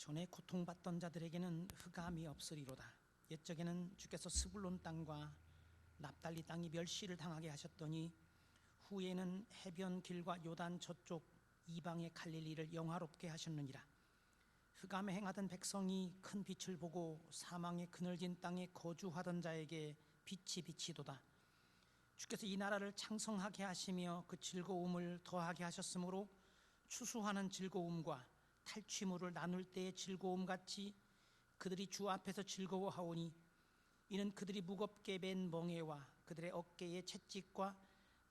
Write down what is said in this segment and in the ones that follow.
전에 고통받던 자들에게는 흑암이 없으리로다. 옛적에는 주께서 스불론 땅과 납달리 땅이 멸시를 당하게 하셨더니 후에는 해변 길과 요단 저쪽 이방의 갈릴리를 영화롭게 하셨느니라. 흑암에 행하던 백성이 큰 빛을 보고 사망의 그늘진 땅에 거주하던 자에게 빛이 비치도다. 주께서 이 나라를 창성하게 하시며 그 즐거움을 더하게 하셨으므로 추수하는 즐거움과 탈취물을 나눌 때의 즐거움 같이 그들이 주 앞에서 즐거워하오니 이는 그들이 무겁게 맨 멍에와 그들의 어깨의 채찍과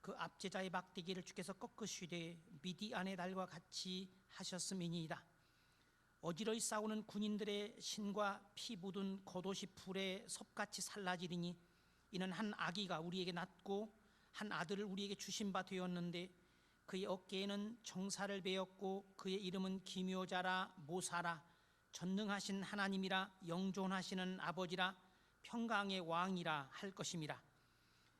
그 압제자의 막대기를 주께서 꺾으시되 미디안의 날과 같이 하셨음이니이다. 어지러이 싸우는 군인들의 신과 피 묻은 겉옷이 불에 섭같이 살라지리니 이는 한 아기가 우리에게 낳고 한 아들을 우리에게 주신 바 되었는데 그의 어깨에는 정사를 베었고 그의 이름은 기묘자라 모사라 전능하신 하나님이라 영존하시는 아버지라 평강의 왕이라 할 것임이라.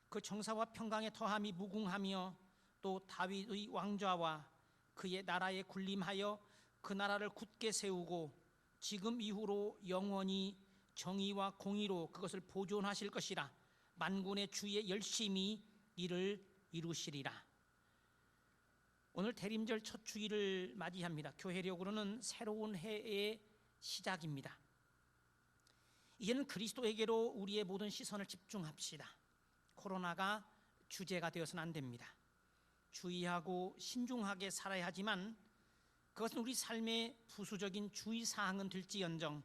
그 정사와 평강의 더함이 무궁하며 또 다윗의 왕좌와 그의 나라에 군림하여 그 나라를 굳게 세우고 지금 이후로 영원히 정의와 공의로 그것을 보존하실 것이라. 만군의 주의 열심히 이를 이루시리라. 오늘 대림절 첫 주일을 맞이합니다. 교회력으로는 새로운 해의 시작입니다. 이제는 그리스도에게로 우리의 모든 시선을 집중합시다. 코로나가 주제가 되어서는 안 됩니다. 주의하고 신중하게 살아야 하지만 그것은 우리 삶의 부수적인 주의사항은 될지언정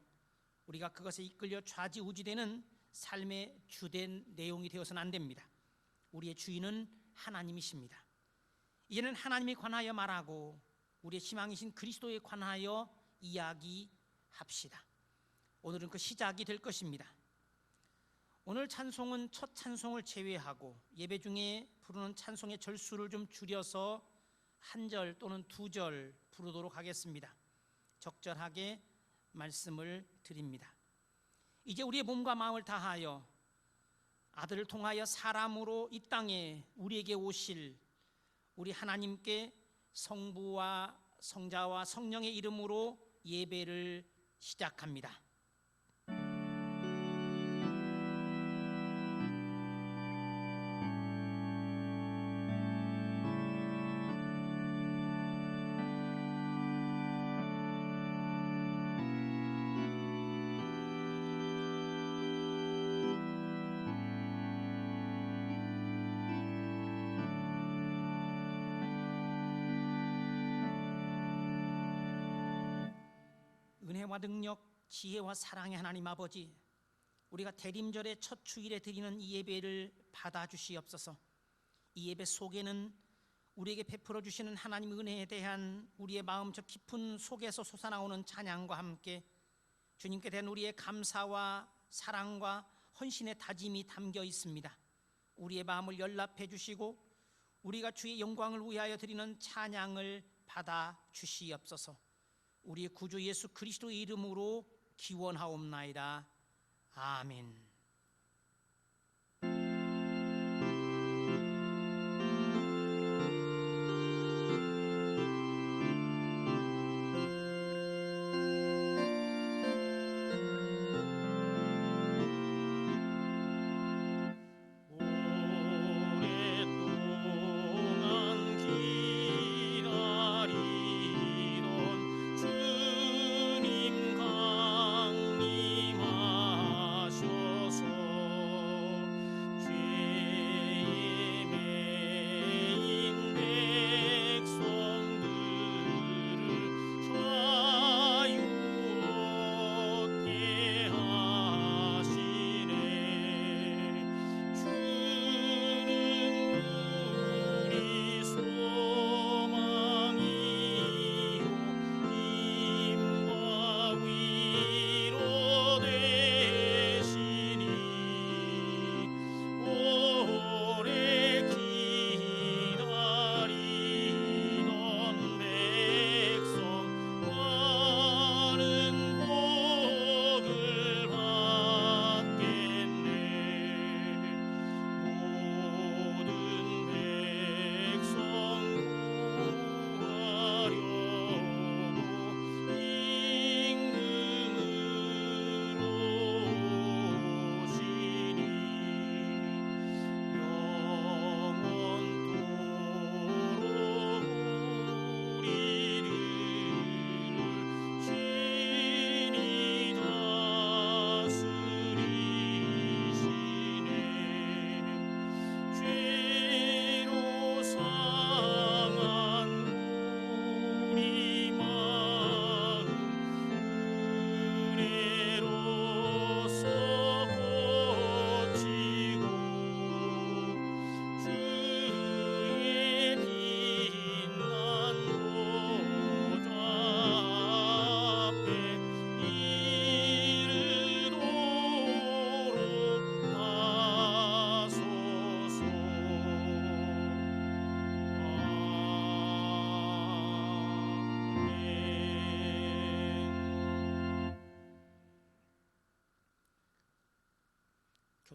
우리가 그것에 이끌려 좌지우지되는 삶의 주된 내용이 되어서는 안 됩니다. 우리의 주인은 하나님이십니다. 이제는 하나님에 관하여 말하고 우리의 희망이신 그리스도에 관하여 이야기합시다. 오늘은 그 시작이 될 것입니다. 오늘 찬송은 첫 찬송을 제외하고 예배 중에 부르는 찬송의 절수를 좀 줄여서 한 절 또는 두 절 부르도록 하겠습니다. 적절하게 말씀을 드립니다. 이제 우리의 몸과 마음을 다하여 아들을 통하여 사람으로 이 땅에 우리에게 오실 우리 하나님께 성부와 성자와 성령의 이름으로 예배를 시작합니다. 은혜와 능력, 지혜와 사랑의 하나님 아버지, 우리가 대림절의 첫 주일에 드리는 이 예배를 받아주시옵소서. 이 예배 속에는 우리에게 베풀어 주시는 하나님 은혜에 대한 우리의 마음 저 깊은 속에서 솟아나오는 찬양과 함께 주님께 대한 우리의 감사와 사랑과 헌신의 다짐이 담겨 있습니다. 우리의 마음을 연락해 주시고 우리가 주의 영광을 위하여 드리는 찬양을 받아주시옵소서. 우리의 구주 예수 그리스도의 이름으로 기원하옵나이다. 아멘. 주님 강림하셨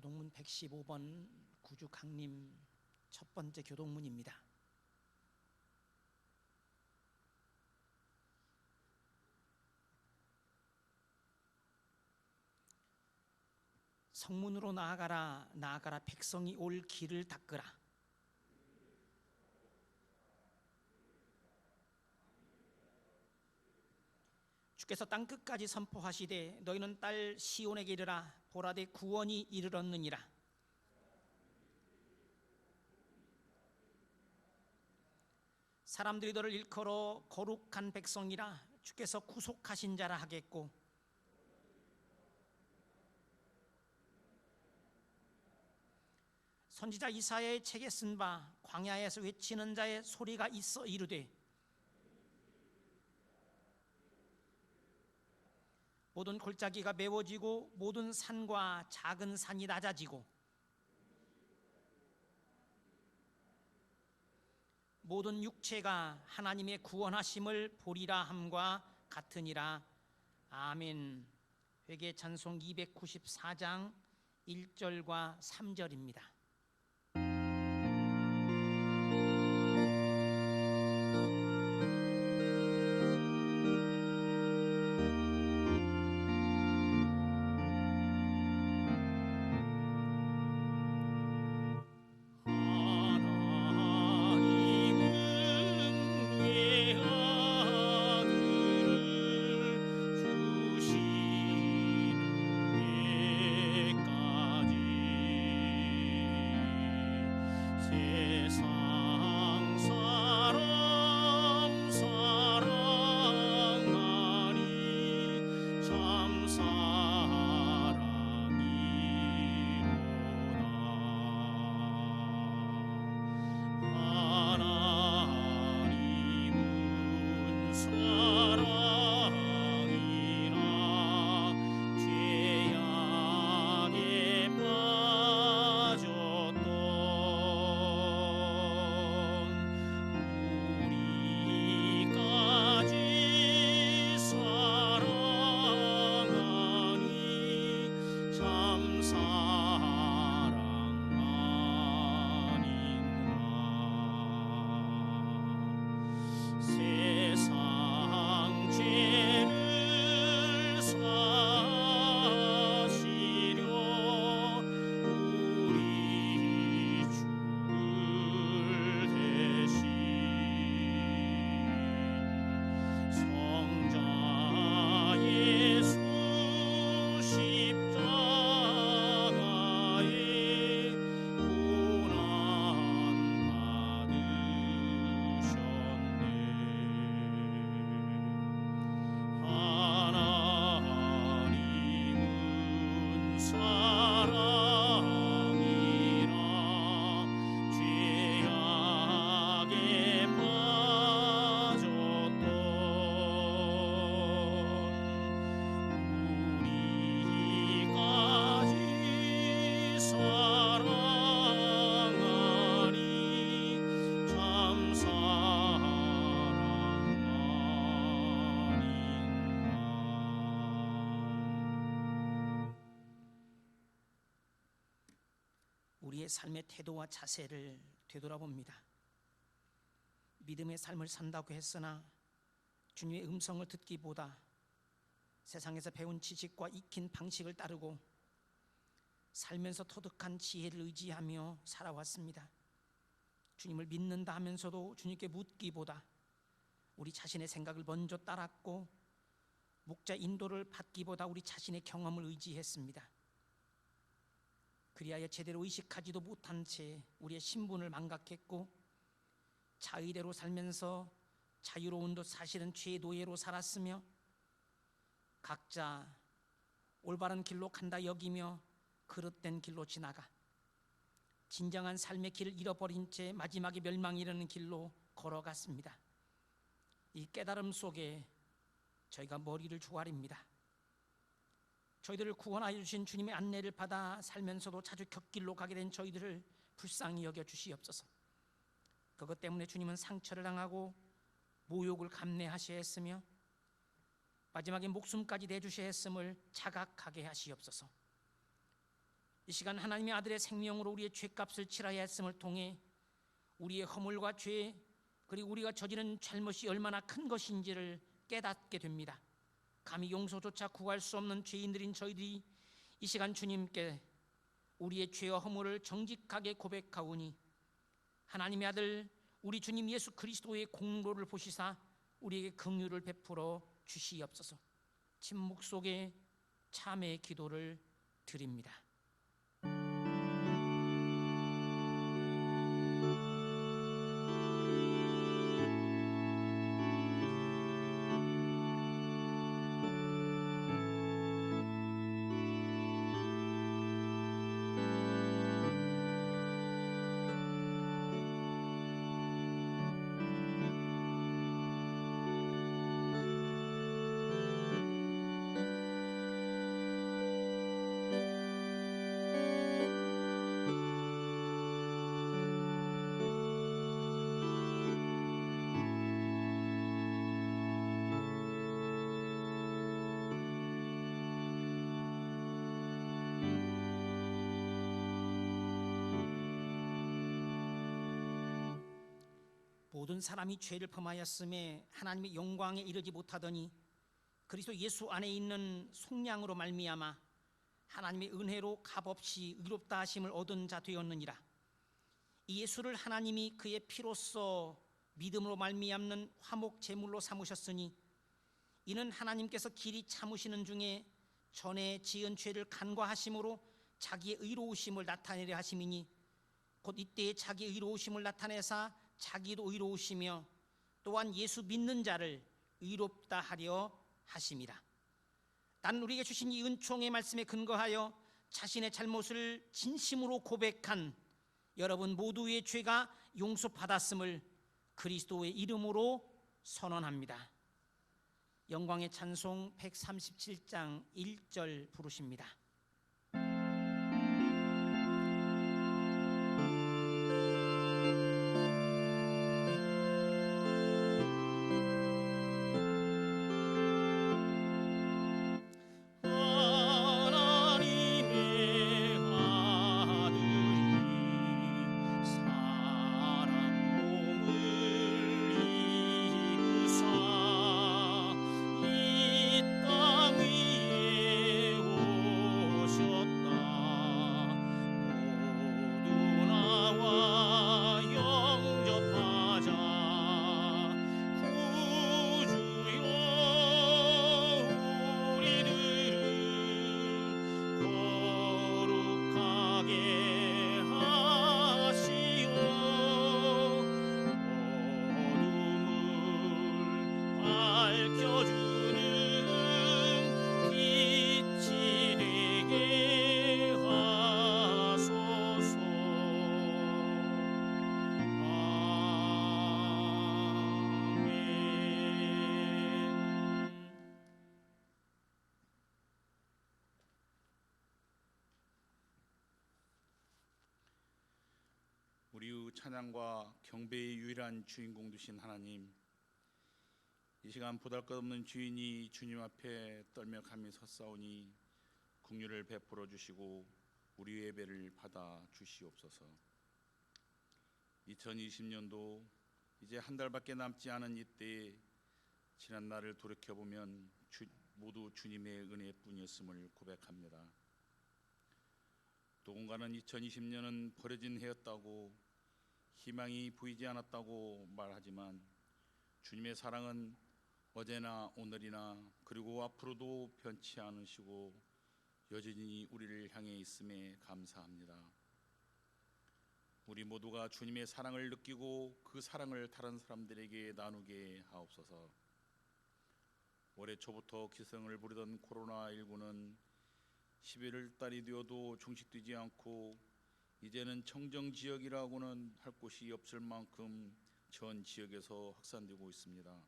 교동문 115번 구주 강림 첫 번째 교동문입니다. 성문으로 나아가라, 나아가라. 백성이 올 길을 닦으라. 주께서 땅 끝까지 선포하시되 너희는 딸 시온에게 이르라. 보라, 내 구원이 이르렀느니라. 사람들이 너를 일컬어 거룩한 백성이라. 주께서 구속하신 자라 하겠고, 선지자 이사야의 책에 쓴 바 광야에서 외치는 자의 소리가 있어 이르되 모든 골짜기가 메워지고 모든 산과 작은 산이 낮아지고 모든 육체가 하나님의 구원하심을 보리라 함과 같으니라. 아멘. 회개 찬송 294장 1절과 3절입니다. 우리의 삶의 태도와 자세를 되돌아봅니다. 믿음의 삶을 산다고 했으나 주님의 음성을 듣기보다 세상에서 배운 지식과 익힌 방식을 따르고 살면서 터득한 지혜를 의지하며 살아왔습니다. 주님을 믿는다 하면서도 주님께 묻기보다 우리 자신의 생각을 먼저 따랐고 목자 인도를 받기보다 우리 자신의 경험을 의지했습니다. 그리하여 제대로 의식하지도 못한 채 우리의 신분을 망각했고 자의대로 살면서 자유로운 듯 사실은 죄의 노예로 살았으며 각자 올바른 길로 간다 여기며 그릇된 길로 지나가 진정한 삶의 길을 잃어버린 채 마지막에 멸망이 이르는 길로 걸어갔습니다. 이 깨달음 속에 저희가 머리를 조아립니다. 저희들을 구원하여 주신 주님의 안내를 받아 살면서도 자주 곁길로 가게 된 저희들을 불쌍히 여겨 주시옵소서. 그것 때문에 주님은 상처를 당하고 모욕을 감내하셔야 했으며 마지막에 목숨까지 내주셔야 했음을 자각하게 하시옵소서. 이 시간 하나님의 아들의 생명으로 우리의 죄값을 치라야 했음을 통해 우리의 허물과 죄 그리고 우리가 저지른 잘못이 얼마나 큰 것인지를 깨닫게 됩니다. 감히 용서조차 구할 수 없는 죄인들인 저희들이 이 시간 주님께 우리의 죄와 허물을 정직하게 고백하오니 하나님의 아들 우리 주님 예수 그리스도의 공로를 보시사 우리에게 긍휼을 베풀어 주시옵소서. 침묵 속에 참회의 기도를 드립니다. 모든 사람이 죄를 범하였음에 하나님의 영광에 이르지 못하더니 그리스도 예수 안에 있는 속량으로 말미암아 하나님의 은혜로 값없이 의롭다 하심을 얻은 자 되었느니라. 이 예수를 하나님이 그의 피로써 믿음으로 말미암는 화목 제물로 삼으셨으니 이는 하나님께서 길이 참으시는 중에 전에 지은 죄를 간과하심으로 자기의 의로우심을 나타내려 하심이니 곧 이때에 자기의 의로우심을 나타내사 자기도 의로우시며 또한 예수 믿는 자를 의롭다 하려 하심이라. 나는 우리에게 주신 이 은총의 말씀에 근거하여 자신의 잘못을 진심으로 고백한 여러분 모두의 죄가 용서받았음을 그리스도의 이름으로 선언합니다. 영광의 찬송 137장 1절 부르십니다. 우리의 찬양과 경배의 유일한 주인공 되신 하나님, 이 시간 보잘것없는 주인이 주님 앞에 떨며 감히 섰사오니 긍휼을 베풀어 주시고 우리 예배를 받아 주시옵소서. 2020년도 이제 한 달밖에 남지 않은 이때에 지난 날을 돌이켜보면 모두 주님의 은혜뿐이었음을 고백합니다. 누군가는 2020년은 버려진 해였다고, 희망이 보이지 않았다고 말하지만 주님의 사랑은 어제나 오늘이나 그리고 앞으로도 변치 않으시고 여전히 우리를 향해 있음에 감사합니다. 우리 모두가 주님의 사랑을 느끼고 그 사랑을 다른 사람들에게 나누게 하옵소서. 올해 초부터 기승을 부리던 코로나19는 11월 달이 되어도 종식되지 않고 이제는 청정지역이라고는 할 곳이 없을 만큼 전 지역에서 확산되고 있습니다.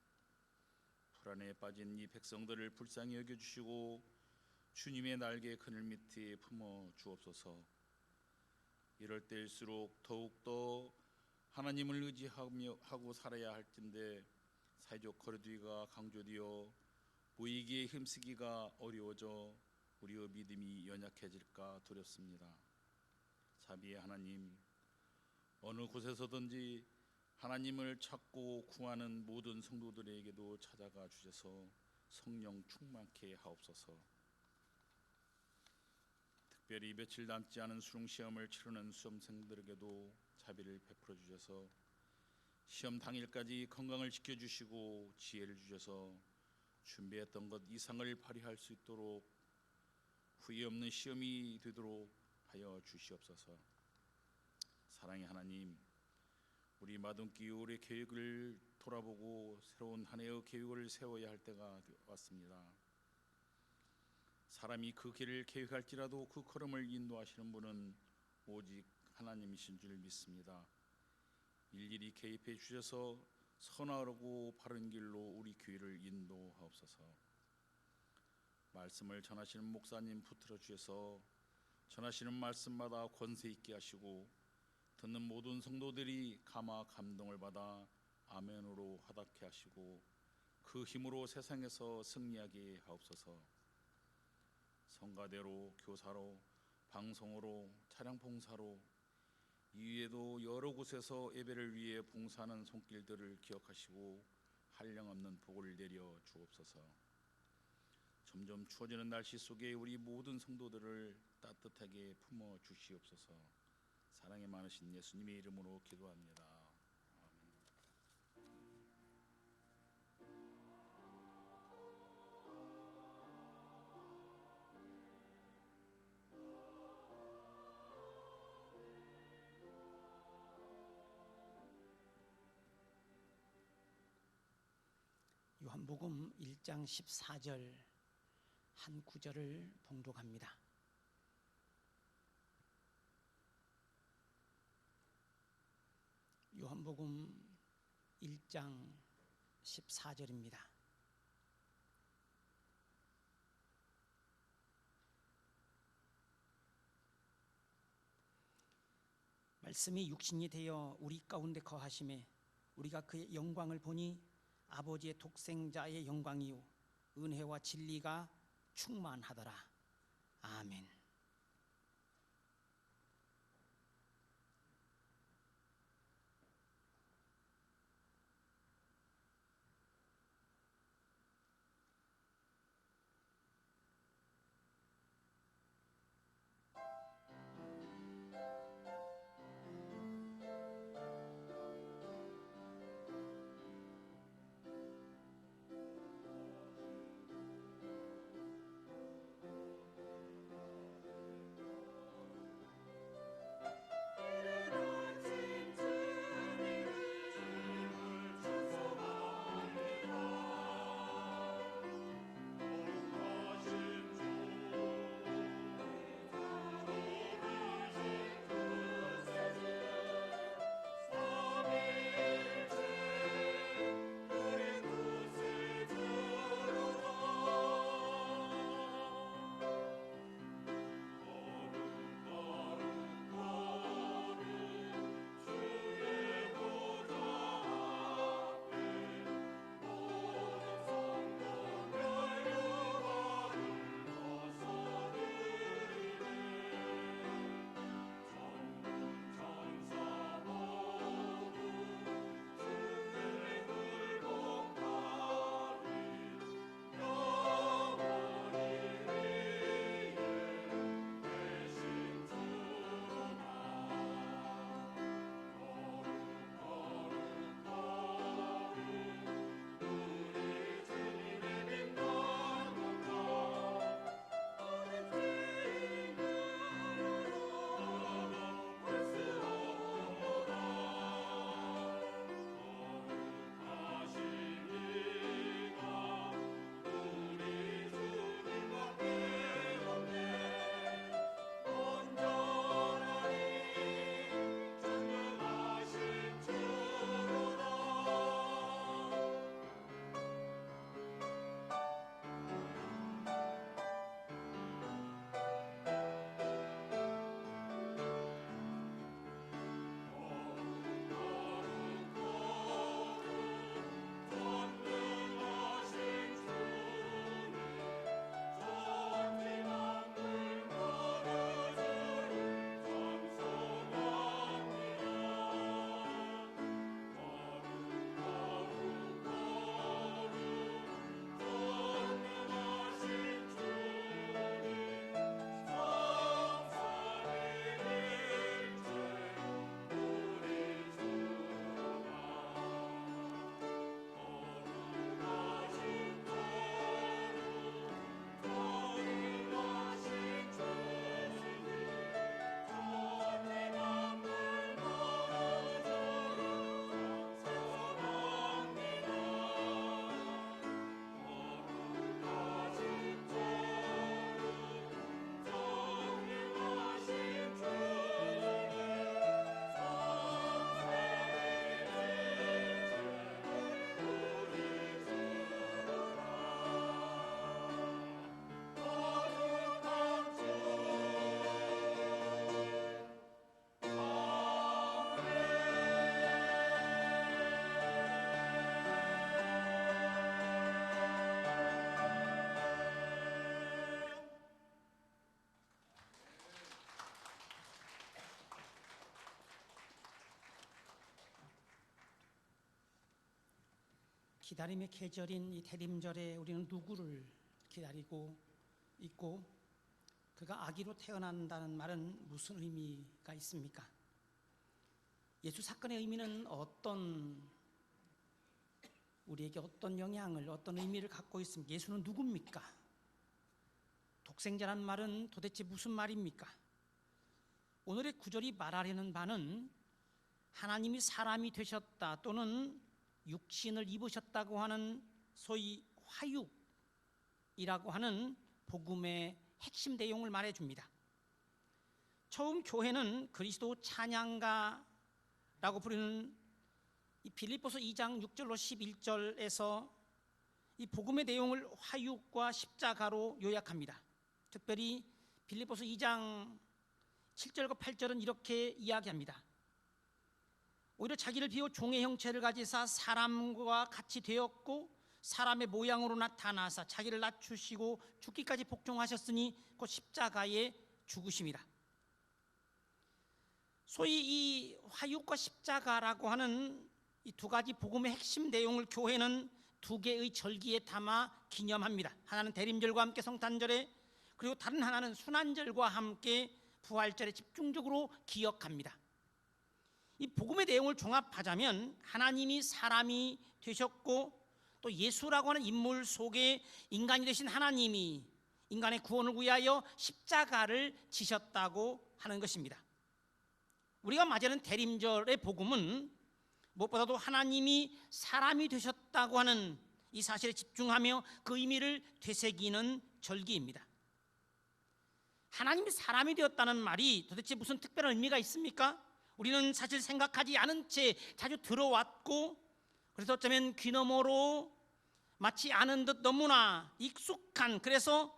불안에 빠진 이 백성들을 불쌍히 여겨주시고 주님의 날개 그늘 밑에 품어 주옵소서. 이럴 때일수록 더욱더 하나님을 의지하고 살아야 할 텐데 사회적 거리두기가 강조되어 모이기에 힘쓰기가 어려워져 우리의 믿음이 연약해질까 두렵습니다. 자비의 하나님, 어느 곳에서든지 하나님을 찾고 구하는 모든 성도들에게도 찾아가 주셔서 성령 충만케 하옵소서. 특별히 며칠 남지 않은 수능 시험을 치르는 수험생들에게도 자비를 베풀어 주셔서 시험 당일까지 건강을 지켜주시고 지혜를 주셔서 준비했던 것 이상을 발휘할 수 있도록 후회 없는 시험이 되도록 하여 주시옵소서. 사랑의 하나님, 우리 마동기 올해 계획을 돌아보고 새로운 한 해의 계획을 세워야 할 때가 왔습니다. 사람이 그 길을 계획할지라도 그 걸음을 인도하시는 분은 오직 하나님이신 줄 믿습니다. 일일이 개입해 주셔서 선하고 바른 길로 우리 교회를 인도하옵소서. 말씀을 전하시는 목사님 붙들어 주셔서 전하시는 말씀마다 권세 있게 하시고 듣는 모든 성도들이 감화 감동을 받아 아멘으로 화답케 하시고 그 힘으로 세상에서 승리하게 하옵소서. 성가대로, 교사로, 방송으로, 차량 봉사로 이외에도 여러 곳에서 예배를 위해 봉사하는 손길들을 기억하시고 한량없는 복을 내려 주옵소서. 점점 추워지는 날씨 속에 우리 모든 성도들을 따뜻하게 품어 주시옵소서. 사랑이 많으신 예수님의 이름으로 기도합니다. 아멘. 요한복음 1장 14절 한 구절을 봉독합니다. 요한복음 1장 14절입니다. 말씀이 육신이 되어 우리 가운데 거하심에 우리가 그의 영광을 보니 아버지의 독생자의 영광이요 은혜와 진리가 충만하더라. 아멘. 기다림의 계절인 이 대림절에 우리는 누구를 기다리고 있고 그가 아기로 태어난다는 말은 무슨 의미가 있습니까? 예수 사건의 의미는 우리에게 어떤 영향을, 어떤 의미를 갖고 있습니까? 예수는 누굽니까? 독생자란 말은 도대체 무슨 말입니까? 오늘의 구절이 말하려는 바는 하나님이 사람이 되셨다 또는 육신을 입으셨다고 하는 소위 화육이라고 하는 복음의 핵심 내용을 말해줍니다. 처음 교회는 그리스도 찬양가라고 부르는 이 빌립보서 2장 6절로 11절에서 이 복음의 내용을 화육과 십자가로 요약합니다. 특별히 빌립보서 2장 7절과 8절은 이렇게 이야기합니다. 오히려 자기를 비워 종의 형체를 가지사 사람과 같이 되었고 사람의 모양으로 나타나사 자기를 낮추시고 죽기까지 복종하셨으니 곧 십자가에 죽으심이라. 소위 이 화육과 십자가라고 하는 이 두 가지 복음의 핵심 내용을 교회는 두 개의 절기에 담아 기념합니다. 하나는 대림절과 함께 성탄절에, 그리고 다른 하나는 순환절과 함께 부활절에 집중적으로 기억합니다. 이 복음의 내용을 종합하자면 하나님이 사람이 되셨고 또 예수라고 하는 인물 속에 인간이 되신 하나님이 인간의 구원을 위하여 십자가를 지셨다고 하는 것입니다. 우리가 맞이하는 대림절의 복음은 무엇보다도 하나님이 사람이 되셨다고 하는 이 사실에 집중하며 그 의미를 되새기는 절기입니다. 하나님이 사람이 되었다는 말이 도대체 무슨 특별한 의미가 있습니까? 우리는 사실 생각하지 않은 채 자주 들어왔고, 그래서 어쩌면 귀너머로 마치 아는 듯 너무나 익숙한, 그래서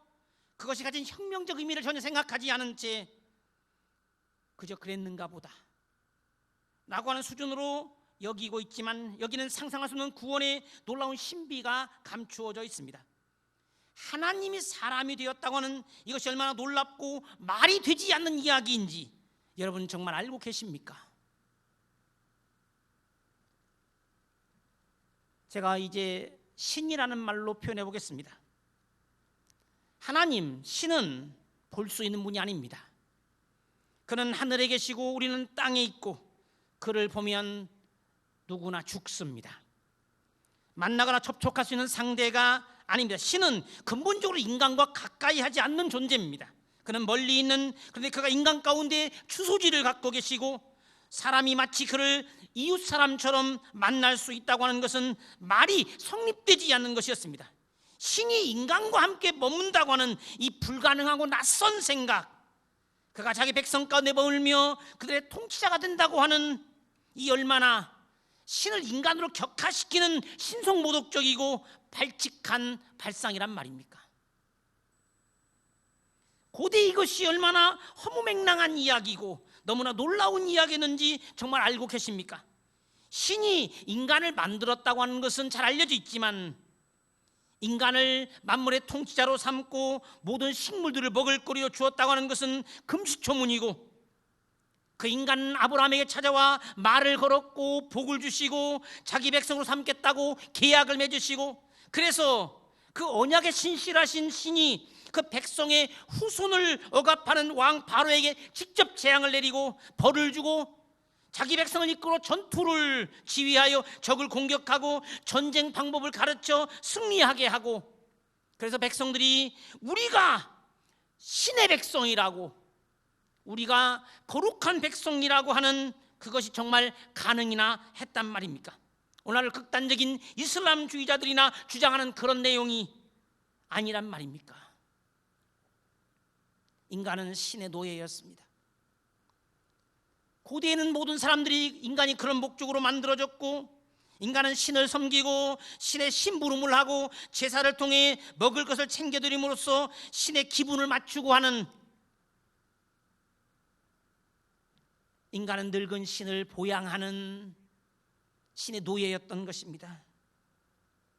그것이 가진 혁명적 의미를 전혀 생각하지 않은 채 그저 그랬는가 보다 라고 하는 수준으로 여기고 있지만, 여기는 상상할 수 없는 구원의 놀라운 신비가 감추어져 있습니다. 하나님이 사람이 되었다고 하는 이것이 얼마나 놀랍고 말이 되지 않는 이야기인지 여러분 정말 알고 계십니까? 제가 이제 신이라는 말로 표현해 보겠습니다. 하나님, 신은 볼 수 있는 분이 아닙니다. 그는 하늘에 계시고 우리는 땅에 있고 그를 보면 누구나 죽습니다. 만나거나 접촉할 수 있는 상대가 아닙니다. 신은 근본적으로 인간과 가까이 하지 않는 존재입니다. 그는 멀리 있는, 그런데 그가 인간 가운데 주소지를 갖고 계시고 사람이 마치 그를 이웃 사람처럼 만날 수 있다고 하는 것은 말이 성립되지 않는 것이었습니다. 신이 인간과 함께 머문다고 하는 이 불가능하고 낯선 생각, 그가 자기 백성 가운데 머물며 그들의 통치자가 된다고 하는 이 얼마나 신을 인간으로 격화시키는 신성모독적이고 발칙한 발상이란 말입니까? 고대 이것이 얼마나 허무맹랑한 이야기고 너무나 놀라운 이야기였는지 정말 알고 계십니까? 신이 인간을 만들었다고 하는 것은 잘 알려져 있지만 인간을 만물의 통치자로 삼고 모든 식물들을 먹을거리로 주었다고 하는 것은 금시초문이고, 그 인간은 아브라함에게 찾아와 말을 걸었고 복을 주시고 자기 백성으로 삼겠다고 계약을 맺으시고, 그래서 그 언약에 신실하신 신이 그 백성의 후손을 억압하는 왕 바로에게 직접 재앙을 내리고 벌을 주고 자기 백성을 이끌어 전투를 지휘하여 적을 공격하고 전쟁 방법을 가르쳐 승리하게 하고, 그래서 백성들이 우리가 신의 백성이라고, 우리가 거룩한 백성이라고 하는 그것이 정말 가능이나 했단 말입니까? 오늘 극단적인 이슬람주의자들이나 주장하는 그런 내용이 아니란 말입니까? 인간은 신의 노예였습니다. 고대에는 모든 사람들이 인간이 그런 목적으로 만들어졌고, 인간은 신을 섬기고 신의 심부름을 하고 제사를 통해 먹을 것을 챙겨드림으로써 신의 기분을 맞추고 하는, 인간은 늙은 신을 보양하는 신의 노예였던 것입니다.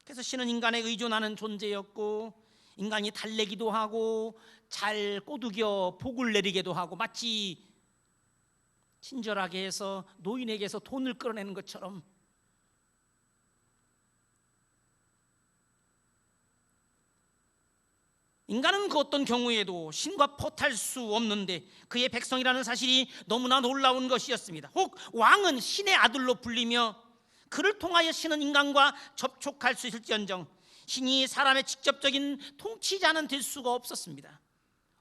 그래서 신은 인간에 의존하는 존재였고, 인간이 달래기도 하고 잘 꼬드겨 복을 내리게도 하고, 마치 친절하게 해서 노인에게서 돈을 끌어내는 것처럼 인간은 그 어떤 경우에도 신과 포탈 수 없는데 그의 백성이라는 사실이 너무나 놀라운 것이었습니다. 혹 왕은 신의 아들로 불리며 그를 통하여 신은 인간과 접촉할 수 있을지언정 신이 사람의 직접적인 통치자는 될 수가 없었습니다.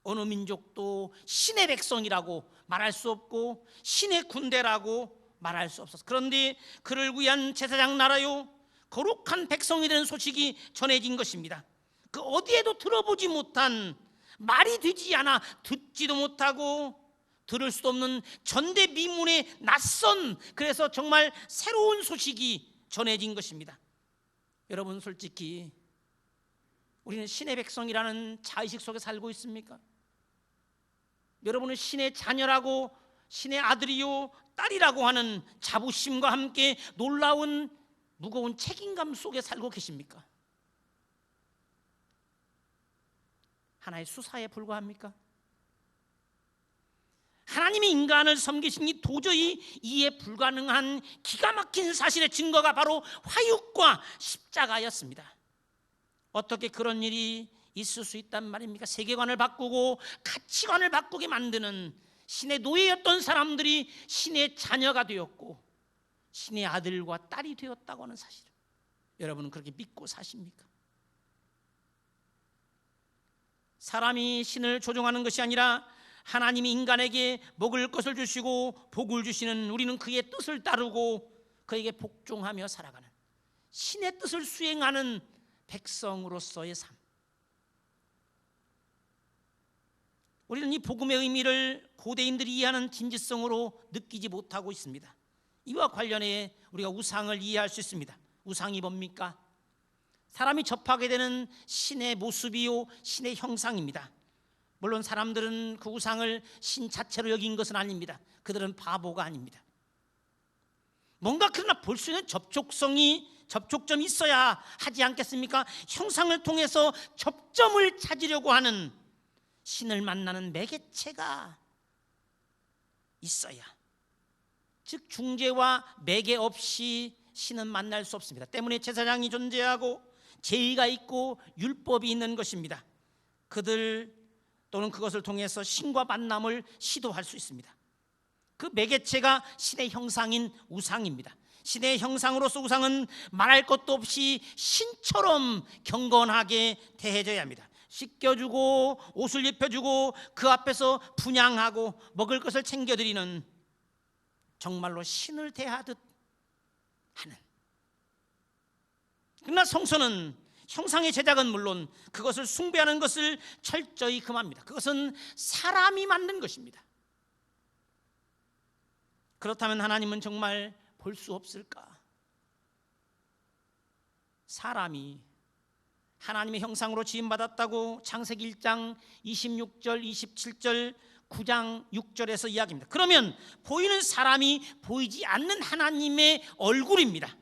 어느 민족도 신의 백성이라고 말할 수 없고 신의 군대라고 말할 수 없었어요. 그런데 그를 위한 제사장 나라요 거룩한 백성이 되는 소식이 전해진 것입니다. 그 어디에도 들어보지 못한, 말이 되지 않아 듣지도 못하고 들을 수도 없는 전대미문의 낯선, 그래서 정말 새로운 소식이 전해진 것입니다. 여러분, 솔직히 우리는 신의 백성이라는 자의식 속에 살고 있습니까? 여러분은 신의 자녀라고, 신의 아들이요 딸이라고 하는 자부심과 함께 놀라운 무거운 책임감 속에 살고 계십니까? 하나의 수사에 불과합니까? 하나님이 인간을 섬기시니 도저히 이해 불가능한 기가 막힌 사실의 증거가 바로 화육과 십자가였습니다. 어떻게 그런 일이 있을 수 있단 말입니까? 세계관을 바꾸고 가치관을 바꾸게 만드는 신의 노예였던 사람들이 신의 자녀가 되었고 신의 아들과 딸이 되었다고 하는 사실, 여러분은 그렇게 믿고 사십니까? 사람이 신을 조종하는 것이 아니라 하나님이 인간에게 먹을 것을 주시고 복을 주시는, 우리는 그의 뜻을 따르고 그에게 복종하며 살아가는 신의 뜻을 수행하는 백성으로서의 삶. 우리는 이 복음의 의미를 고대인들이 이해하는 진지성으로 느끼지 못하고 있습니다. 이와 관련해 우리가 우상을 이해할 수 있습니다. 우상이 뭡니까? 사람이 접하게 되는 신의 모습이요 신의 형상입니다. 물론 사람들은 그 우상을 신 자체로 여긴 것은 아닙니다. 그들은 바보가 아닙니다. 뭔가 그러나 볼 수 있는 접촉점이 있어야 하지 않겠습니까? 형상을 통해서 접점을 찾으려고 하는, 신을 만나는 매개체가 있어야, 즉 중재와 매개 없이 신은 만날 수 없습니다. 때문에 제사장이 존재하고 제의가 있고 율법이 있는 것입니다. 그들 또는 그것을 통해서 신과 만남을 시도할 수 있습니다. 그 매개체가 신의 형상인 우상입니다. 신의 형상으로서 우상은 말할 것도 없이 신처럼 경건하게 대해져야 합니다. 씻겨주고 옷을 입혀주고 그 앞에서 분향하고 먹을 것을 챙겨드리는, 정말로 신을 대하듯 하는. 그러나 성서는 형상의 제작은 물론 그것을 숭배하는 것을 철저히 금합니다. 그것은 사람이 만든 것입니다. 그렇다면 하나님은 정말 볼 수 없을까? 사람이 하나님의 형상으로 지음받았다고 창세기 1장 26절, 27절, 9장 6절에서 이야기합니다. 그러면 보이는 사람이 보이지 않는 하나님의 얼굴입니다.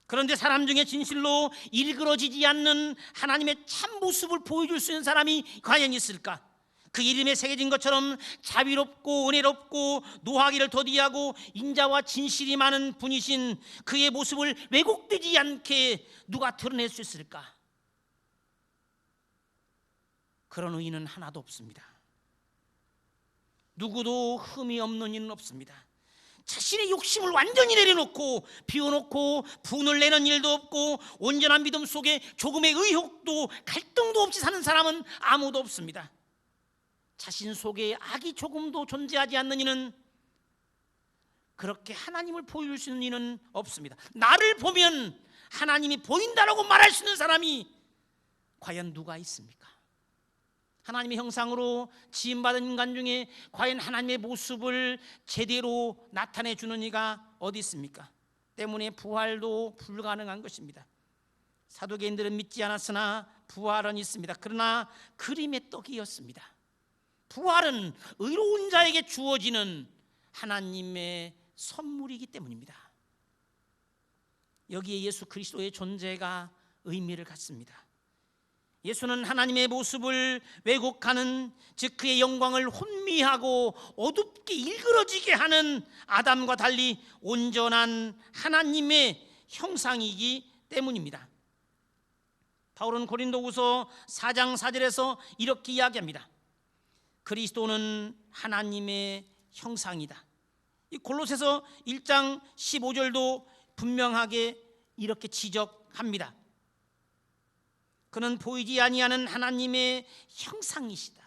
그런데 사람 중에 진실로 일그러지지 않는 하나님의 참 모습을 보여줄 수 있는 사람이 과연 있을까? 그 이름에 새겨진 것처럼 자비롭고 은혜롭고 노하기를 더디하고 인자와 진실이 많은 분이신 그의 모습을 왜곡되지 않게 누가 드러낼 수 있을까? 그런 의인은 하나도 없습니다. 누구도 흠이 없는 이는 없습니다. 자신의 욕심을 완전히 내려놓고 비워놓고 분을 내는 일도 없고 온전한 믿음 속에 조금의 의혹도 갈등도 없이 사는 사람은 아무도 없습니다. 자신 속에 악이 조금도 존재하지 않는 이는, 그렇게 하나님을 보여줄 수 있는 이는 없습니다. 나를 보면 하나님이 보인다라고 말할 수 있는 사람이 과연 누가 있습니까? 하나님의 형상으로 지음받은 인간 중에 과연 하나님의 모습을 제대로 나타내 주는 이가 어디 있습니까? 때문에 부활도 불가능한 것입니다. 사두개인들은 믿지 않았으나 부활은 있습니다. 그러나 그림의 떡이었습니다. 부활은 의로운 자에게 주어지는 하나님의 선물이기 때문입니다. 여기에 예수 그리스도의 존재가 의미를 갖습니다. 예수는 하나님의 모습을 왜곡하는, 즉 그의 영광을 혼미하고 어둡게 일그러지게 하는 아담과 달리 온전한 하나님의 형상이기 때문입니다. 바울은 고린도후서 4장 4절에서 이렇게 이야기합니다. 그리스도는 하나님의 형상이다. 이 골로새서 1장 15절도 분명하게 이렇게 지적합니다. 그는 보이지 아니하는 하나님의 형상이시다.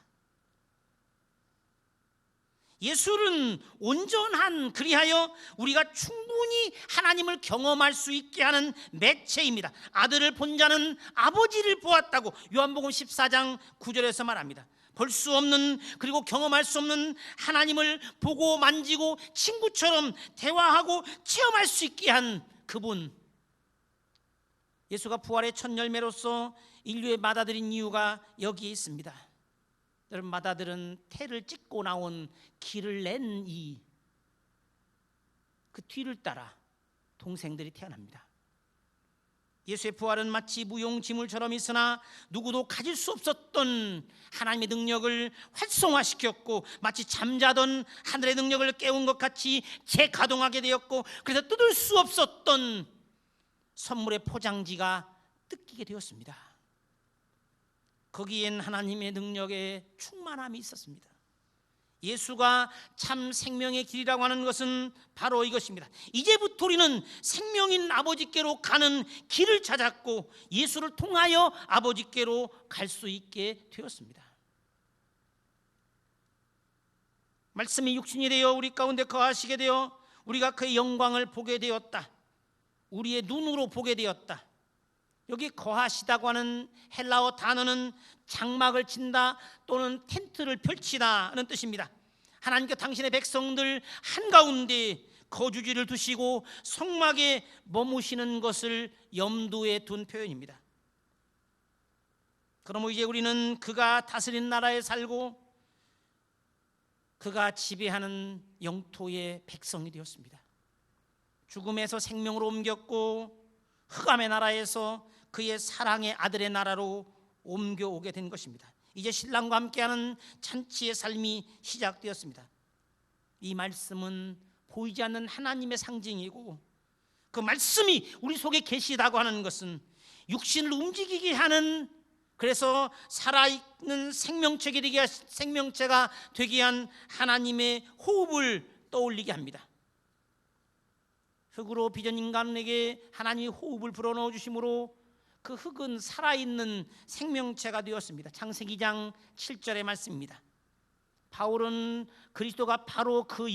예수는 온전한, 그리하여 우리가 충분히 하나님을 경험할 수 있게 하는 매체입니다. 아들을 본 자는 아버지를 보았다고 요한복음 14장 9절에서 말합니다. 볼 수 없는, 그리고 경험할 수 없는 하나님을 보고 만지고 친구처럼 대화하고 체험할 수 있게 한 그분, 예수가 부활의 첫 열매로서 인류에 받아들인 이유가 여기에 있습니다. 여러분, 마다들은 태를 찍고 나온 길을 낸 그 뒤를 따라 동생들이 태어납니다. 예수의 부활은 마치 무용지물처럼 있으나 누구도 가질 수 없었던 하나님의 능력을 활성화시켰고, 마치 잠자던 하늘의 능력을 깨운 것 같이 재가동하게 되었고, 그래서 뜯을 수 없었던 선물의 포장지가 뜯기게 되었습니다. 거기엔 하나님의 능력의 충만함이 있었습니다. 예수가 참 생명의 길이라고 하는 것은 바로 이것입니다. 이제부터 우리는 생명인 아버지께로 가는 길을 찾았고, 예수를 통하여 아버지께로 갈 수 있게 되었습니다. 말씀이 육신이 되어 우리 가운데 거하시게 되어 우리가 그의 영광을 보게 되었다. 우리의 눈으로 보게 되었다. 여기 거하시다고 하는 헬라어 단어는 장막을 친다 또는 텐트를 펼치다는 뜻입니다. 하나님께 당신의 백성들 한가운데 거주지를 두시고 성막에 머무시는 것을 염두에 둔 표현입니다. 그럼 이제 우리는 그가 다스린 나라에 살고 그가 지배하는 영토의 백성이 되었습니다. 죽음에서 생명으로 옮겼고 흑암의 나라에서 그의 사랑의 아들의 나라로 옮겨오게 된 것입니다. 이제 신랑과 함께하는 잔치의 삶이 시작되었습니다. 이 말씀은 보이지 않는 하나님의 상징이고, 그 말씀이 우리 속에 계시다고 하는 것은 육신을 움직이게 하는, 그래서 살아있는 생명체가 되게 한 하나님의 호흡을 떠올리게 합니다. 흙으로 빚은 인간에게 하나님이 호흡을 불어넣어 주심으로 그 흙은 살아있는 생명체가 되었습니다. 창세기 2장 7절의 말씀입니다. 바울은 그리스도가 바로 그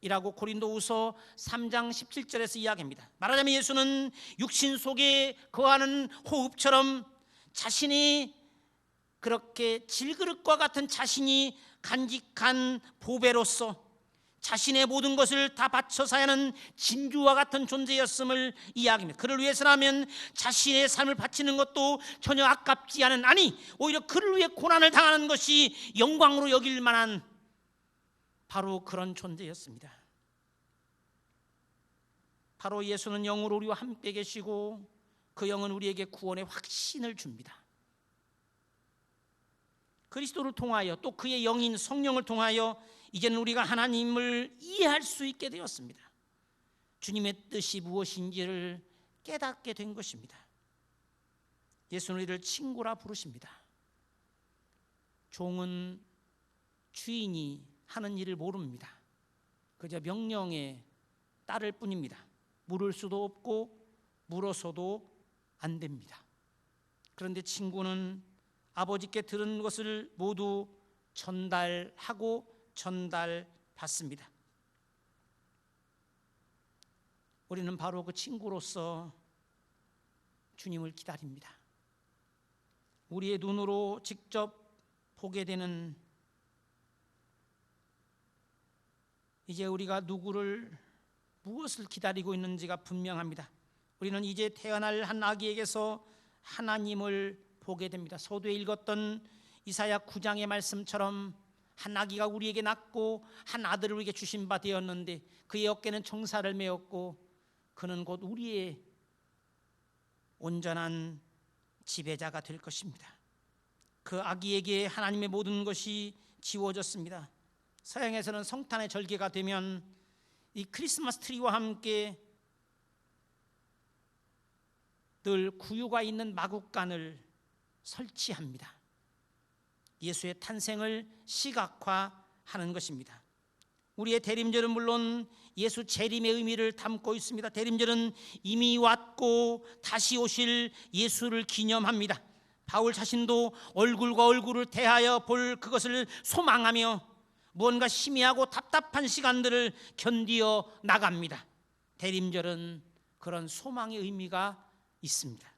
영이라고 고린도후서 3장 17절에서 이야기합니다. 말하자면 예수는 육신 속에 거하는 호흡처럼 자신이 그렇게 질그릇과 같은 자신이 간직한 보배로서 자신의 모든 것을 다 바쳐서 하는 진주와 같은 존재였음을 이야기합니다. 그를 위해서라면 자신의 삶을 바치는 것도 전혀 아깝지 않은, 아니 오히려 그를 위해 고난을 당하는 것이 영광으로 여길 만한 바로 그런 존재였습니다. 바로 예수는 영으로 우리와 함께 계시고 그 영은 우리에게 구원의 확신을 줍니다. 그리스도를 통하여 또 그의 영인 성령을 통하여 이제는 우리가 하나님을 이해할 수 있게 되었습니다. 주님의 뜻이 무엇인지를 깨닫게 된 것입니다. 예수는 우리를 친구라 부르십니다. 종은 주인이 하는 일을 모릅니다. 그저 명령에 따를 뿐입니다. 물을 수도 없고 물어서도 안 됩니다. 그런데 친구는 아버지께 들은 것을 모두 전달하고 전달받습니다. 우리는 바로 그 친구로서 주님을 기다립니다. 우리의 눈으로 직접 보게 되는, 이제 우리가 무엇을 기다리고 있는지가 분명합니다. 우리는 이제 태어날 한 아기에게서 하나님을 보게 됩니다. 서두에 읽었던 이사야 9장의 말씀처럼 한 아기가 우리에게 낳고 한 아들을 우리에게 주신 바 되었는데 그의 어깨는 청사를 메었고 그는 곧 우리의 온전한 지배자가 될 것입니다. 그 아기에게 하나님의 모든 것이 지워졌습니다. 서양에서는 성탄의 절기가 되면 이 크리스마스 트리와 함께 늘 구유가 있는 마구간을 설치합니다. 예수의 탄생을 시각화하는 것입니다. 우리의 대림절은 물론 예수 재림의 의미를 담고 있습니다. 대림절은 이미 왔고 다시 오실 예수를 기념합니다. 바울 자신도 얼굴과 얼굴을 대하여 볼 그것을 소망하며 무언가 희미하고 답답한 시간들을 견디어 나갑니다. 대림절은 그런 소망의 의미가 있습니다.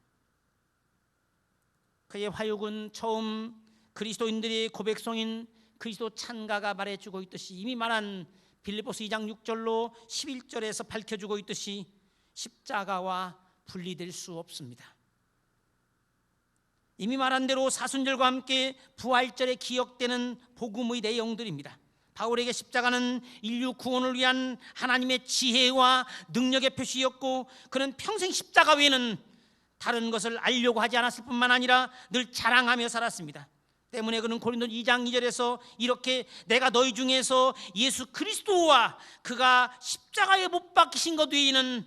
그의 화육은 처음 그리스도인들의 고백송인 그리스도 찬가가 말해주고 있듯이, 이미 말한 빌립보서 2장 6절로 11절에서 밝혀주고 있듯이 십자가와 분리될 수 없습니다. 이미 말한 대로 사순절과 함께 부활절에 기억되는 복음의 내용들입니다. 바울에게 십자가는 인류 구원을 위한 하나님의 지혜와 능력의 표시였고, 그는 평생 십자가 외에는 다른 것을 알려고 하지 않았을 뿐만 아니라 늘 자랑하며 살았습니다. 때문에 그는 고린도 2장 2절에서 이렇게, 내가 너희 중에서 예수 그리스도와 그가 십자가에 못 박히신 것 외에는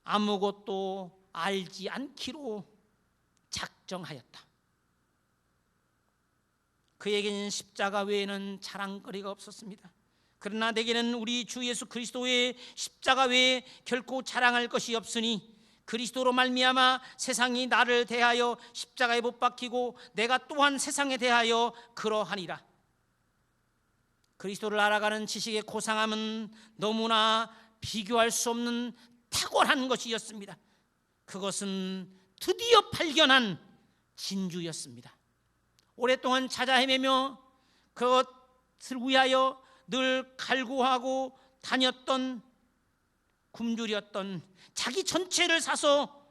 아무것도 알지 않기로 작정하였다. 그에게는 십자가 외에는 자랑거리가 없었습니다. 그러나 내게는 우리 주 예수 그리스도의 십자가 외에 결코 자랑할 것이 없으니, 그리스도로 말미암아 세상이 나를 대하여 십자가에 못 박히고 내가 또한 세상에 대하여 그러하니라. 그리스도를 알아가는 지식의 고상함은 너무나 비교할 수 없는 탁월한 것이었습니다. 그것은 드디어 발견한 진주였습니다. 오랫동안 찾아 헤매며 그것을 위하여 늘 갈구하고 다녔던, 굶주렸던, 자기 전체를 사서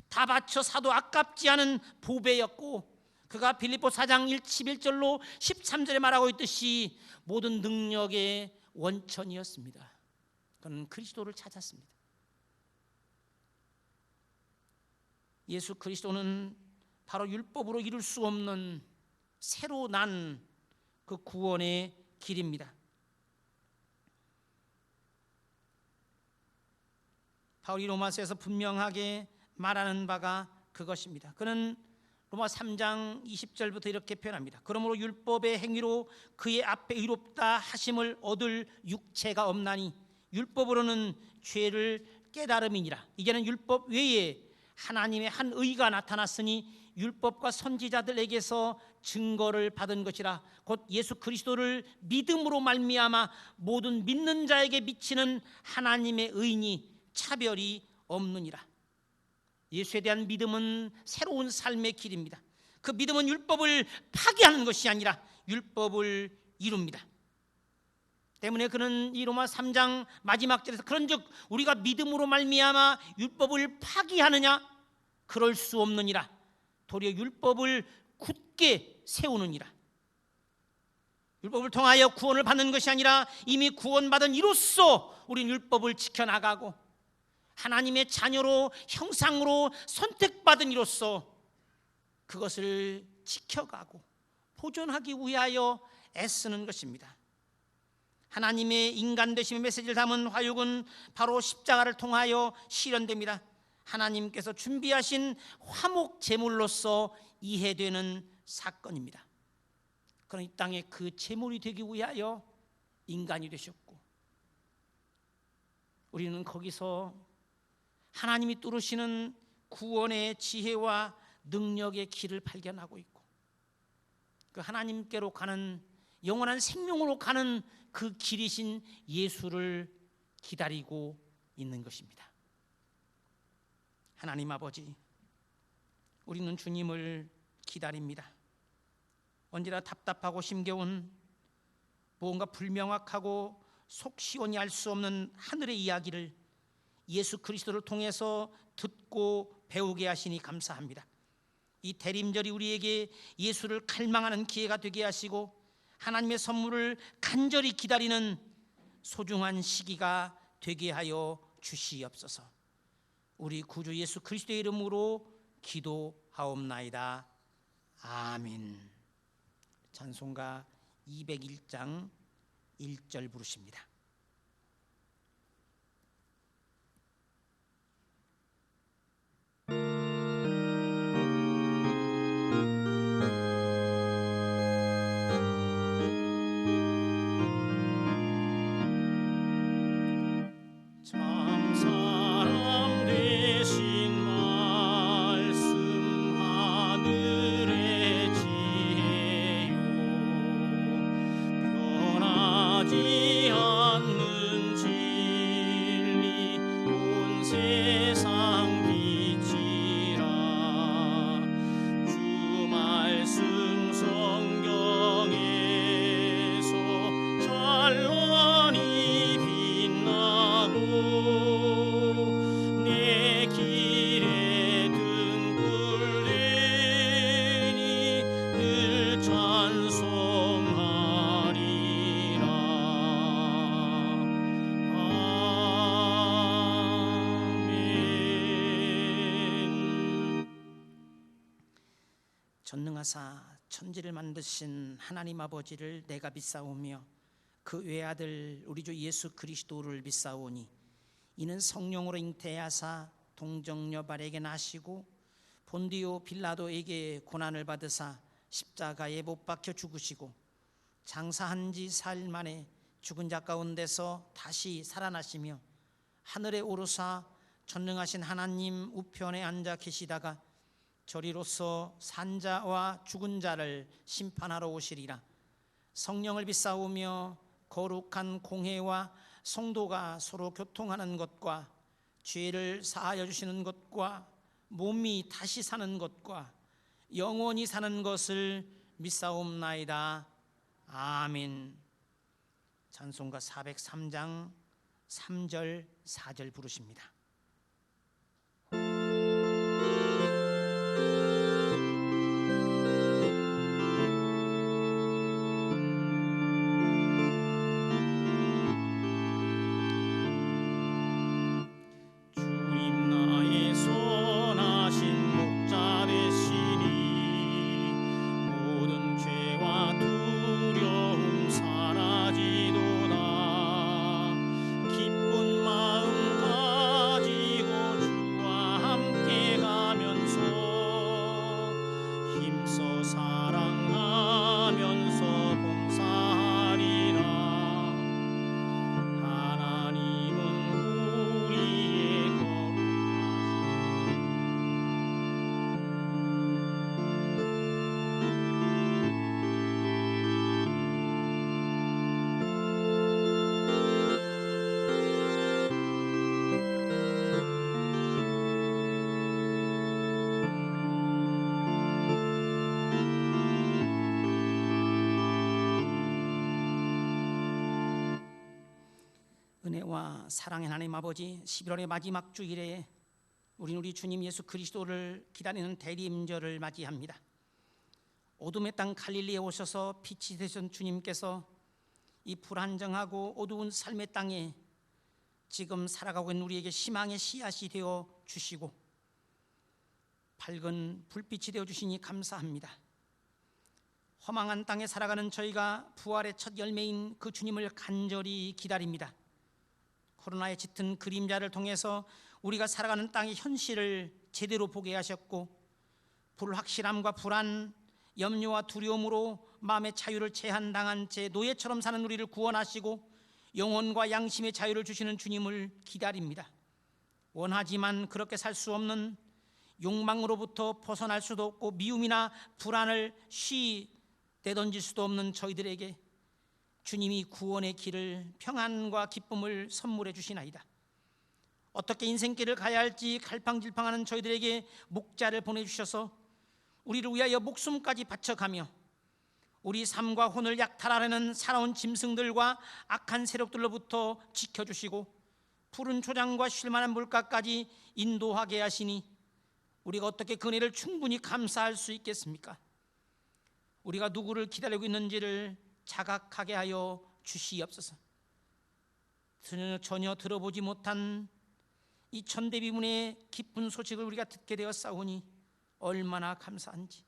다 바쳐 사도 아깝지 않은 보배였고, 그가 빌립보 4장 11절로 13절에 말하고 있듯이 모든 능력의 원천이었습니다. 그는 그리스도를 찾았습니다. 예수 그리스도는 바로 율법으로 이룰 수 없는 새로 난 그 구원의 길입니다. 바울이 로마서에서 분명하게 말하는 바가 그것입니다. 그는 로마 3장 20절부터 이렇게 표현합니다. 그러므로 율법의 행위로 그의 앞에 의롭다 하심을 얻을 육체가 없나니 율법으로는 죄를 깨달음이니라. 이제는 율법 외에 하나님의 한 의가 나타났으니 율법과 선지자들에게서 증거를 받은 것이라. 곧 예수 그리스도를 믿음으로 말미암아 모든 믿는 자에게 미치는 하나님의 의니 차별이 없느니라. 예수에 대한 믿음은 새로운 삶의 길입니다. 그 믿음은 율법을 파기하는 것이 아니라 율법을 이룹니다. 때문에 그는 이 로마 3장 마지막 절에서, 그런즉 우리가 믿음으로 말미암아 율법을 파기하느냐? 그럴 수 없느니라. 도리어 율법을 굳게 세우느니라. 율법을 통하여 구원을 받는 것이 아니라 이미 구원받은 이로써 우리는 율법을 지켜나가고 하나님의 자녀로 형상으로 선택받은 이로써 그것을 지켜가고 보존하기 위하여 애쓰는 것입니다. 하나님의 인간 되심의 메시지를 담은 화육은 바로 십자가를 통하여 실현됩니다. 하나님께서 준비하신 화목 제물로서 이해되는 사건입니다. 그런 이 땅에 그 제물이 되기 위하여 인간이 되셨고, 우리는 거기서 하나님이 뚫으시는 구원의 지혜와 능력의 길을 발견하고 있고, 그 하나님께로 가는 영원한 생명으로 가는 그 길이신 예수를 기다리고 있는 것입니다. 하나님 아버지, 우리는 주님을 기다립니다. 언제나 답답하고 힘겨운, 무언가 불명확하고 속 시원히 알 수 없는 하늘의 이야기를 예수 그리스도를 통해서 듣고 배우게 하시니 감사합니다. 이 대림절이 우리에게 예수를 갈망하는 기회가 되게 하시고 하나님의 선물을 간절히 기다리는 소중한 시기가 되게 하여 주시옵소서. 우리 구주 예수 그리스도의 이름으로 기도하옵나이다. 아멘. 찬송가 201장 1절 부르십니다. 전능하사 천지를 만드신 하나님 아버지를 내가 믿사오며 그 외아들 우리 주 예수 그리스도를 믿사오니 이는 성령으로 잉태하사 동정녀 발에게 나시고 본디오 빌라도에게 고난을 받으사 십자가에 못 박혀 죽으시고 장사한 지 사흘 만에 죽은 자 가운데서 다시 살아나시며 하늘에 오르사 전능하신 하나님 우편에 앉아 계시다가 저리로서 산자와 죽은 자를 심판하러 오시리라. 성령을 믿사오며 거룩한 공회와 성도가 서로 교통하는 것과 죄를 사하여 주시는 것과 몸이 다시 사는 것과 영원히 사는 것을 믿사옵나이다. 아멘. 찬송가 403장 3절 4절 부르십니다. 은혜와 사랑의 하나님 아버지, 11월의 마지막 주일에 우리는 우리 주님 예수 그리스도를 기다리는 대리임절을 맞이합니다. 어둠의 땅 갈릴리에 오셔서 빛이 되신 주님께서 이 불안정하고 어두운 삶의 땅에 지금 살아가고 있는 우리에게 희망의 씨앗이 되어 주시고 밝은 불빛이 되어 주시니 감사합니다. 허망한 땅에 살아가는 저희가 부활의 첫 열매인 그 주님을 간절히 기다립니다. 코로나의 짙은 그림자를 통해서 우리가 살아가는 땅의 현실을 제대로 보게 하셨고 불확실함과 불안, 염려와 두려움으로 마음의 자유를 제한당한 채 노예처럼 사는 우리를 구원하시고 영혼과 양심의 자유를 주시는 주님을 기다립니다. 원하지만 그렇게 살 수 없는 욕망으로부터 벗어날 수도 없고 미움이나 불안을 내던질 수도 없는 저희들에게 주님이 구원의 길을, 평안과 기쁨을 선물해 주시나이다. 어떻게 인생길을 가야 할지 갈팡질팡하는 저희들에게 목자를 보내주셔서 우리를 위하여 목숨까지 바쳐가며 우리 삶과 혼을 약탈하려는 살아온 짐승들과 악한 세력들로부터 지켜주시고 푸른 초장과 쉴만한 물가까지 인도하게 하시니 우리가 어떻게 그 은혜를 충분히 감사할 수 있겠습니까? 우리가 누구를 기다리고 있는지를 자각하게 하여 주시옵소서. 전혀 들어보지 못한 이 천대비문의 기쁜 소식을 우리가 듣게 되었사오니 얼마나 감사한지.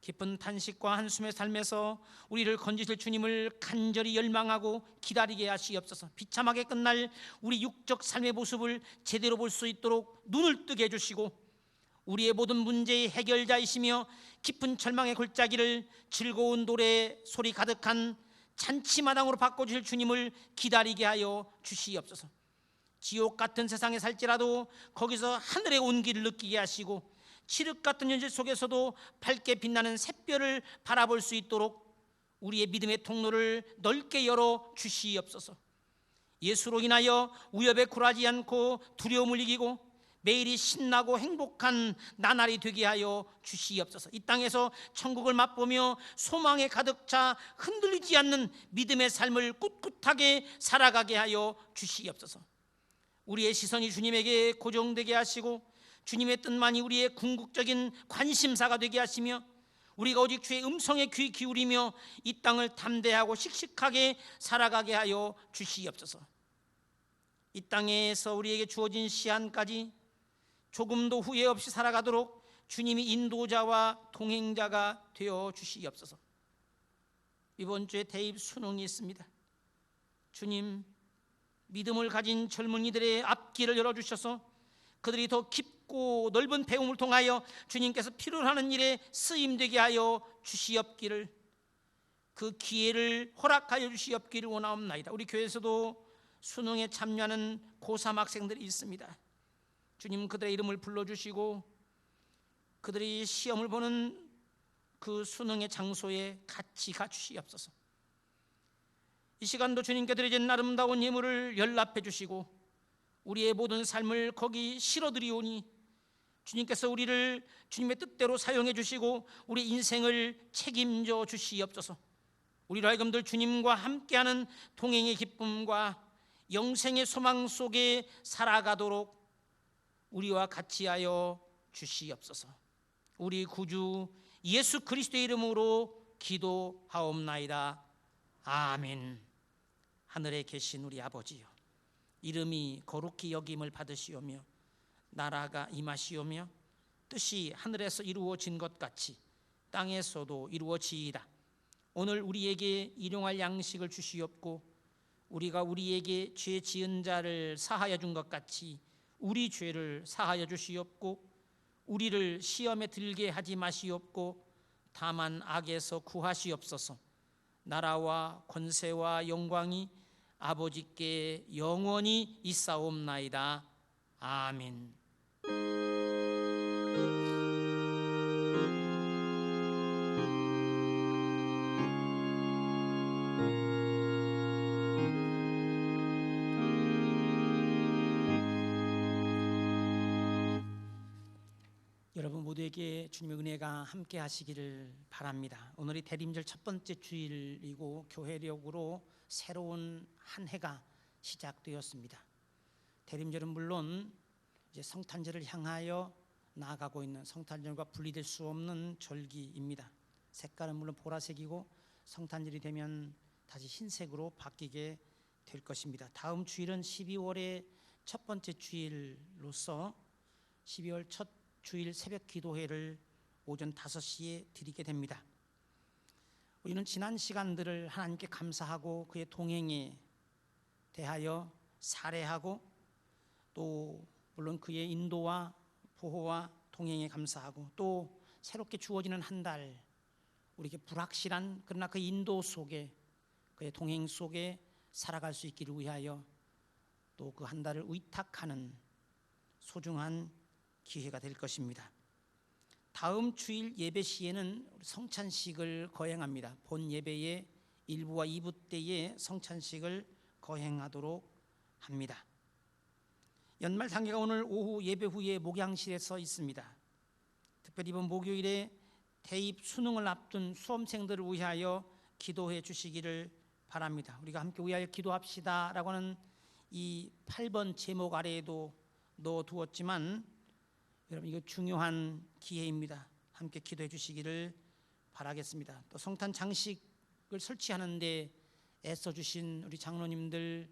깊은 탄식과 한숨의 삶에서 우리를 건지실 주님을 간절히 열망하고 기다리게 하시옵소서. 비참하게 끝날 우리 육적 삶의 모습을 제대로 볼 수 있도록 눈을 뜨게 해주시고 우리의 모든 문제의 해결자이시며 깊은 절망의 골짜기를 즐거운 노래 소리 가득한 잔치마당으로 바꿔주실 주님을 기다리게 하여 주시옵소서. 지옥 같은 세상에 살지라도 거기서 하늘의 온기를 느끼게 하시고 칠흑 같은 현실 속에서도 밝게 빛나는 샛별을 바라볼 수 있도록 우리의 믿음의 통로를 넓게 열어 주시옵소서. 예수로 인하여 위협에 굴하지 않고 두려움을 이기고 매일이 신나고 행복한 나날이 되게 하여 주시옵소서. 이 땅에서 천국을 맛보며 소망에 가득 차 흔들리지 않는 믿음의 삶을 꿋꿋하게 살아가게 하여 주시옵소서. 우리의 시선이 주님에게 고정되게 하시고 주님의 뜻만이 우리의 궁극적인 관심사가 되게 하시며 우리가 오직 주의 음성에 귀 기울이며 이 땅을 담대하고 씩씩하게 살아가게 하여 주시옵소서. 이 땅에서 우리에게 주어진 시한까지 조금도 후회 없이 살아가도록 주님이 인도자와 동행자가 되어 주시옵소서. 이번 주에 대입 수능이 있습니다. 주님, 믿음을 가진 젊은이들의 앞길을 열어주셔서 그들이 더 깊고 넓은 배움을 통하여 주님께서 필요로 하는 일에 쓰임되게 하여 주시옵기를, 그 기회를 허락하여 주시옵기를 원하옵나이다. 우리 교회에서도 수능에 참여하는 고3 학생들이 있습니다. 주님, 그들의 이름을 불러주시고 그들이 시험을 보는 그 수능의 장소에 같이 가주시옵소서. 이 시간도 주님께 드려진 아름다운 예물을 연락해 주시고 우리의 모든 삶을 거기 실어드리오니 주님께서 우리를 주님의 뜻대로 사용해 주시고 우리 인생을 책임져 주시옵소서. 우리로 하여금들 주님과 함께하는 동행의 기쁨과 영생의 소망 속에 살아가도록 우리와 같이 하여 주시옵소서. 우리 구주 예수 그리스도의 이름으로 기도하옵나이다. 아멘. 하늘에 계신 우리 아버지요, 이름이 거룩히 여김을 받으시오며 나라가 임하시오며 뜻이 하늘에서 이루어진 것 같이 땅에서도 이루어지이다. 오늘 우리에게 일용할 양식을 주시옵고 우리가 우리에게 죄 지은 자를 사하여 준 것 같이 우리 죄를 사하여 주시옵고 우리를 시험에 들게 하지 마시옵고 다만 악에서 구하시옵소서. 나라와 권세와 영광이 아버지께 영원히 있사옵나이다. 아멘. 여러분 모두에게 주님의 은혜가 함께 하시기를 바랍니다. 오늘이 대림절 첫 번째 주일이고 교회력으로 새로운 한 해가 시작되었습니다. 대림절은 물론 이제 성탄절을 향하여 나아가고 있는, 성탄절과 분리될 수 없는 절기입니다. 색깔은 물론 보라색이고 성탄절이 되면 다시 흰색으로 바뀌게 될 것입니다. 다음 주일은 12월의 첫 번째 주일로서 12월 첫 주일 새벽 기도회를 오전 5시에 드리게 됩니다. 우리는 지난 시간들을 하나님께 감사하고 그의 동행에 대하여 살해하고 또 물론 그의 인도와 보호와 동행에 감사하고 또 새롭게 주어지는 한 달, 우리에게 불확실한 그러나 그 인도 속에 그의 동행 속에 살아갈 수 있기를 위하여 또 그 한 달을 의탁하는 소중한 기회가 될 것입니다. 다음 주일 예배 시에는 성찬식을 거행합니다. 본 예배의 1부와 2부 때에 성찬식을 거행하도록 합니다. 연말 단계가 오늘 오후 예배 후에 목양실에서 있습니다. 특별히 이번 목요일에 대입 수능을 앞둔 수험생들을 위하여 기도해 주시기를 바랍니다. 우리가 함께 위하여 기도합시다 라고 하는 이 8번 제목 아래에도 넣어두었지만 여러분 이거 중요한 기회입니다. 함께 기도해 주시기를 바라겠습니다. 또 성탄 장식을 설치하는데 애써주신 우리 장로님들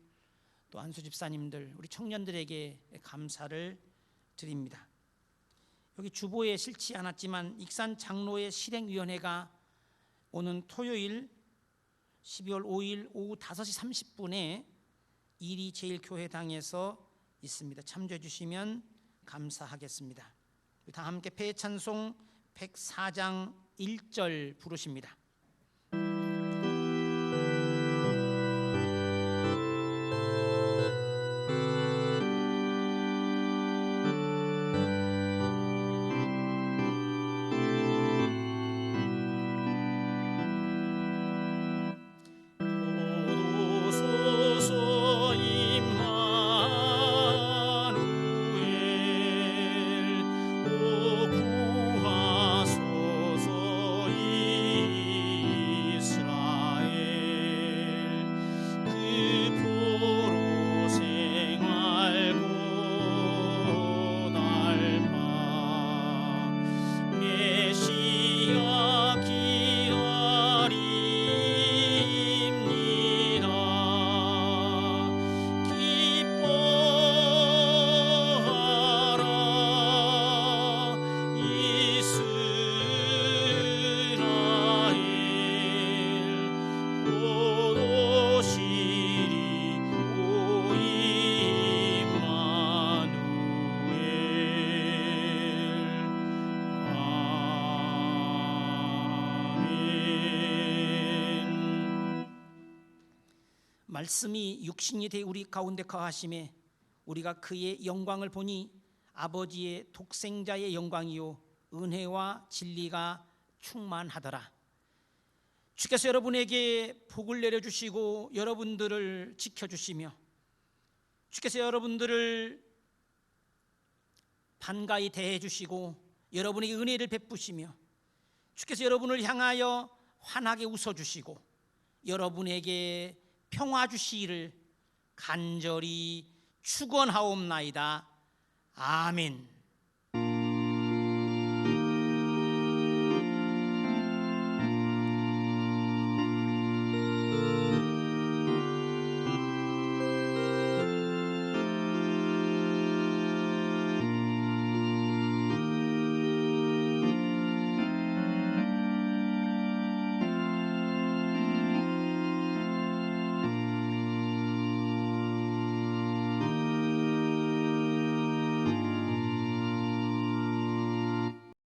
또 안수 집사님들 우리 청년들에게 감사를 드립니다. 여기 주보에 실지 않았지만 익산 장로회 실행위원회가 오는 토요일 12월 5일 오후 5시 30분에 이리 제일교회당에서 있습니다. 참조해 주시면 감사하겠습니다. 다 함께 패찬송 104장 1절 부르십니다. 구하소서 말씀이 육신이 되어 우리 가운데 거하심에 우리가 그의 영광을 보니 아버지의 독생자의 영광이요 은혜와 진리가 충만하더라. 주께서 여러분에게 복을 내려주시고 여러분들을 지켜주시며 주께서 여러분들을 반가이 대해주시고 여러분에게 은혜를 베푸시며 주께서 여러분을 향하여 환하게 웃어주시고 여러분에게 평화 주시기를 간절히 축원하옵나이다. 아멘.